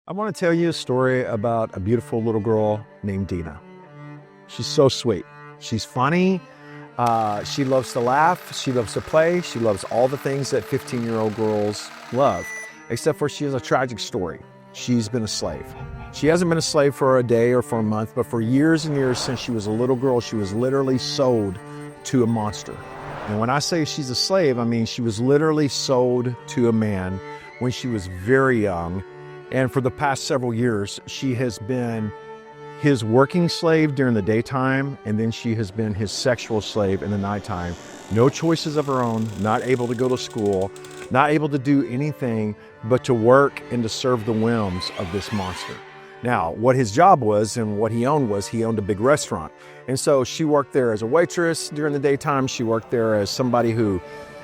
I want to tell you a story about a beautiful little girl named Dina. She's so sweet. She's funny. She loves to laugh. She loves to play. She loves all the things that 15-year-old girls love, except for she has a tragic story. She's been a slave. She hasn't been a slave for a day or for a month, but for years and years since she was a little girl, she was literally sold to a monster. And when I say she's a slave, I mean she was literally sold to a man when she was very young. And for the past several years, she has been his working slave during the daytime, and then she has been his sexual slave in the nighttime. No choices of her own, not able to go to school, not able to do anything but to work and to serve the whims of this monster. Now, what his job was and what he owned was he owned a big restaurant. And so she worked there as a waitress during the daytime. She worked there as somebody who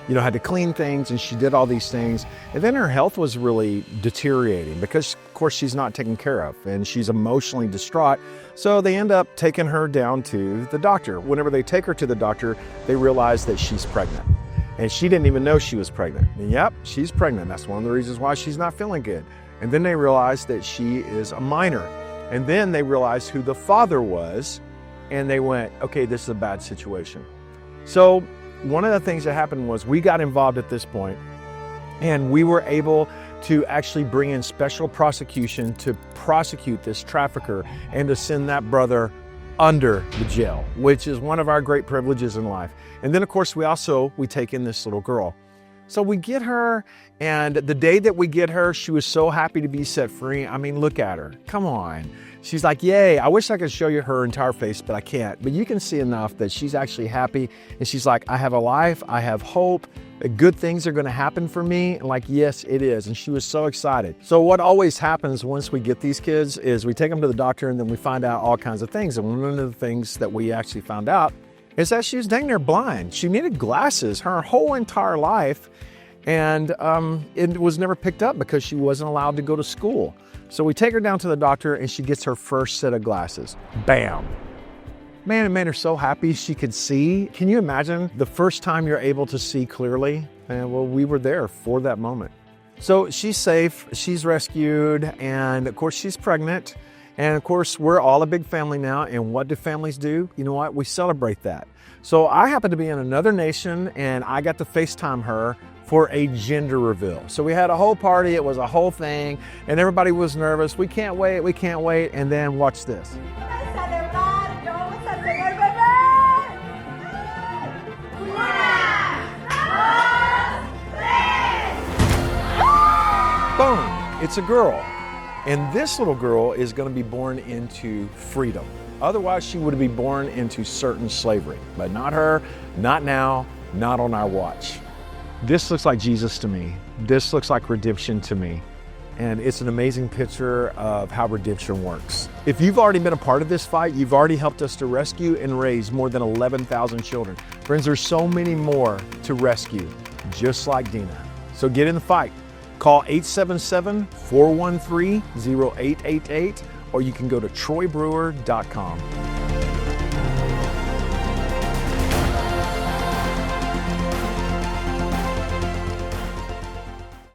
had to clean things, and she did all these things. And then her health was really deteriorating because, of course, she's not taken care of and she's emotionally distraught. So they end up taking her down to the doctor. Whenever they take her to the doctor, they realize that she's pregnant. And she didn't even know she was pregnant. And yep, she's pregnant. That's one of the reasons why she's not feeling good. And then they realize that she is a minor. And then they realized who the father was, and they went, okay, this is a bad situation. So one of the things that happened was we got involved at this point, and we were able to actually bring in special prosecution to prosecute this trafficker and to send that brother under the jail, which is one of our great privileges in life. And then, of course, we take in this little girl. So we get her, and the day that we get her, she was so happy to be set free. I mean, look at her. Come on. She's like, yay. I wish I could show you her entire face, but I can't. But you can see enough that she's actually happy. And she's like, I have a life. I have hope. Good things are going to happen for me. And like, yes, it is. And she was so excited. So what always happens once we get these kids is we take them to the doctor, and then we find out all kinds of things. And one of the things that we actually found out is that she was dang near blind. She needed glasses her whole entire life. And it was never picked up because she wasn't allowed to go to school. So we take her down to the doctor, and she gets her first set of glasses. Bam. Man, it made her so happy she could see. Can you imagine the first time you're able to see clearly? And well, we were there for that moment. So she's safe, she's rescued, and of course she's pregnant. And of course, we're all a big family now. And what do families do? You know what? We celebrate that. So I happen to be in another nation, and I got to FaceTime her for a gender reveal. So we had a whole party, it was a whole thing, and everybody was nervous. We can't wait. And then watch this. Boom, it's a girl. And this little girl is gonna be born into freedom. Otherwise, she would be born into certain slavery, but not her, not now, not on our watch. This looks like Jesus to me. This looks like redemption to me. And it's an amazing picture of how redemption works. If you've already been a part of this fight, you've already helped us to rescue and raise more than 11,000 children. Friends, there's so many more to rescue, just like Dina. So get in the fight. Call 877-413-0888, or you can go to troybrewer.com.